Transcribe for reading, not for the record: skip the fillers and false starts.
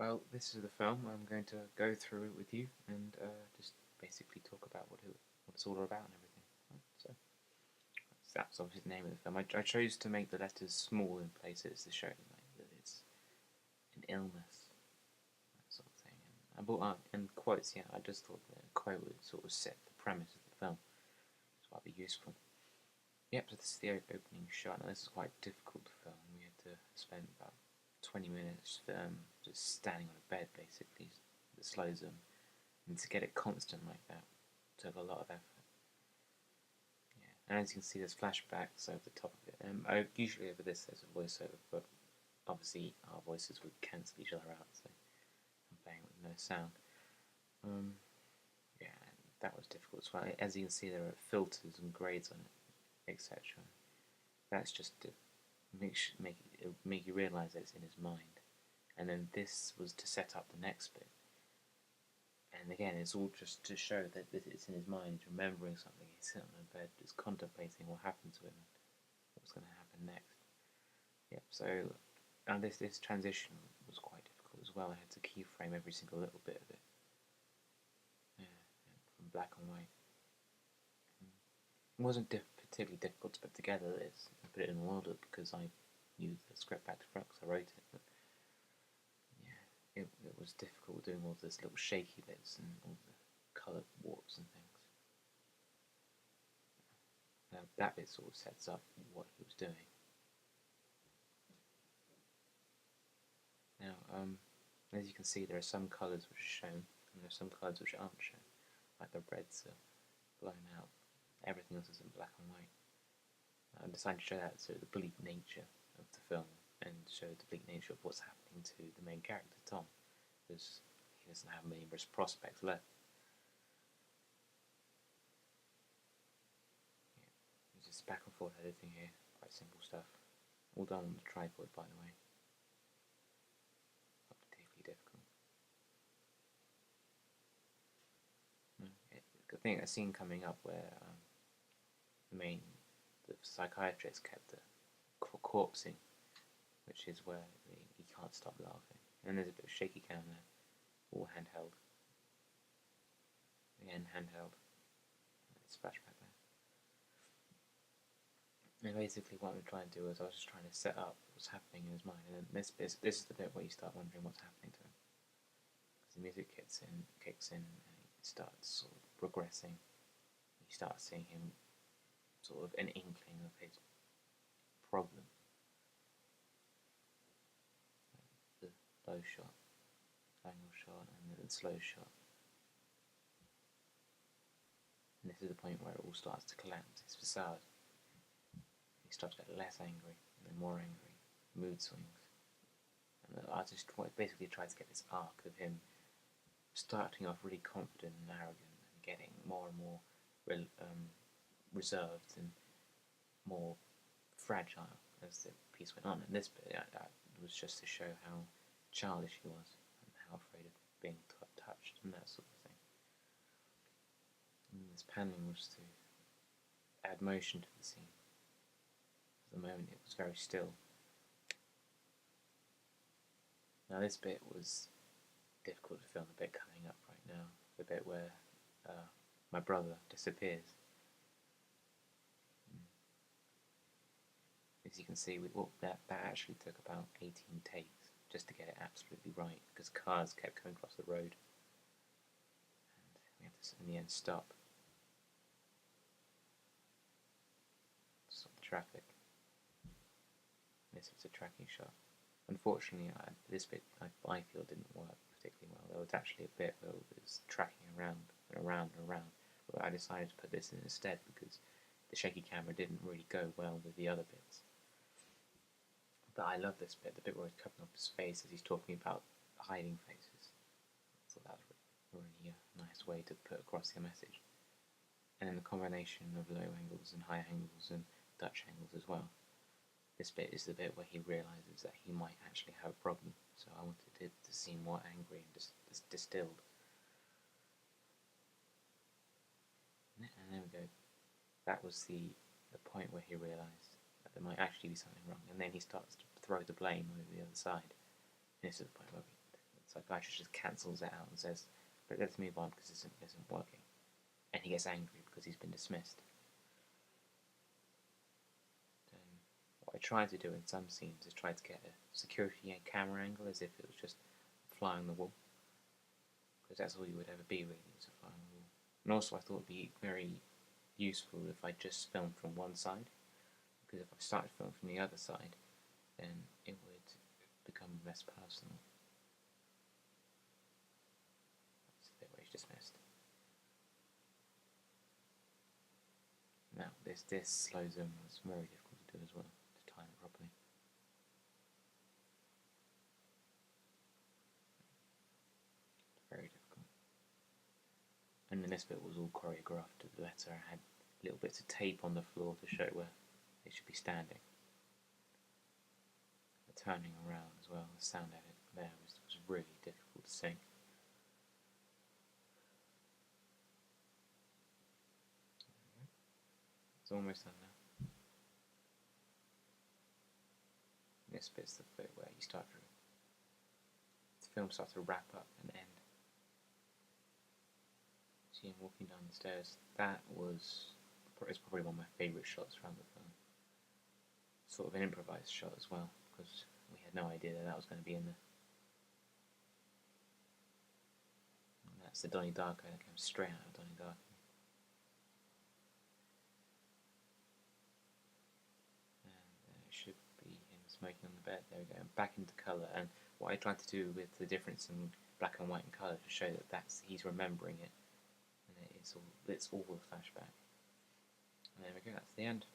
Well, this is the film. I'm going to go through it with you and just basically talk about what it's all about and everything. So that's obviously the name of the film. I chose to make the letters small in places to show that it's an illness, that sort of thing. And I bought and quotes. Yeah, I just thought the quote would sort of set the premise of the film, so that'd be useful. Yep, so this is the opening shot. Now this is quite difficult to film. We had to spend about 20 minutes just standing on a bed basically that slows them, and to get it constant like that took a lot of effort. Yeah, and as you can see, there's flashbacks over the top of it. Usually over this there's a voiceover, but obviously our voices would cancel each other out, so I'm playing with no sound. Um, yeah, that was difficult as well. As you can see, there are filters and grades on it, etc. That's just to make you realise that it's in his mind. And then this was to set up the next bit. And again, it's all just to show that it's in his mind, he's remembering something. He's sitting on a bed, just contemplating what happened to him, what's going to happen next. Yep. So, and this transition was quite difficult as well. I had to keyframe every single little bit of it. Yeah, from black and white. It wasn't particularly difficult to put together this and put it in order because I knew the script back to front because I wrote it. But yeah, it was difficult doing all those little shaky bits and all the colour warps and things. That bit sort of sets up what he was doing. Now, as you can see, there are some colours which are shown, and there are some colours which aren't shown, like the reds are blown out. Everything else is in black and white. I decided to show that so the bleak nature of the film and show the bleak nature of what's happening to the main character, Tom, because he doesn't have many prospects left. Yeah, just back and forth editing here, quite simple stuff. All done on the tripod, by the way. Not particularly difficult. I think a scene coming up where the psychiatrist kept the corpsing, which is where he can't stop laughing. And there's a bit of shaky cam there, all handheld. Again, handheld. It's flashback there. And basically, what I'm trying to do is I was just trying to set up what's happening in his mind, and then this is the bit where you start wondering what's happening to him. Because the music kicks in, and it starts sort of progressing. You start seeing him sort of an inkling of his problem. The low shot, angle shot, and the slow shot. And this is the point where it all starts to collapse, his facade. He starts to get less angry, and then more angry, mood swings. And the artist basically tried to get this arc of him starting off really confident and arrogant and getting more and more reserved and more fragile as the piece went on. And this bit was just to show how childish he was and how afraid of being touched and that sort of thing. And this panning was to add motion to the scene. At the moment it was very still. Now this bit was difficult to film, the bit coming up right now, the bit where my brother disappears. As you can see, that actually took about 18 takes just to get it absolutely right, because cars kept coming across the road, and we had to, in the end, stop the traffic. This was a tracking shot. Unfortunately, this bit I feel didn't work particularly well. There was actually a bit where it was tracking around and around and around, but I decided to put this in instead because the shaky camera didn't really go well with the other bits. But I love this bit, the bit where he's covering up his face as he's talking about hiding faces. So that was really a nice way to put across the message. And then the combination of low angles and high angles and Dutch angles as well. This bit is the bit where he realises that he might actually have a problem, so I wanted it to seem more angry and just distilled. And there we go. That was the point where he realised that there might actually be something wrong, and then he starts to throw the blame over the other side. And this is the point where psychiatrist just cancels it out and says, "But let's move on because this isn't working," and he gets angry because he's been dismissed. Then what I try to do in some scenes is try to get a security and camera angle as if it was just a fly on the wall, because that's all you would ever be really, is a fly on the wall. And also I thought it would be very useful if I just filmed from one side, because if I started filming from the other side, then it would become less personal. That's the bit where he's dismissed. Now this slow zoom was very difficult to do as well, to time it properly. Very difficult. And then this bit was all choreographed to the letter. I had little bits of tape on the floor to show where they should be standing. The turning around as well, the sound edit there was really difficult to sing. It's almost done now. This bit's the bit where the film starts to wrap up and end. See him walking down the stairs. That was probably one of my favourite shots around the film. Sort of an improvised shot as well, because we had no idea that was going to be in there. And that's the Donnie Darko that comes straight out of Donnie Darko. And it should be him smoking on the bed. There we go. Back into colour. And what I tried to do with the difference in black and white and colour to show that he's remembering it. And it's all a flashback. And there we go, that's the end.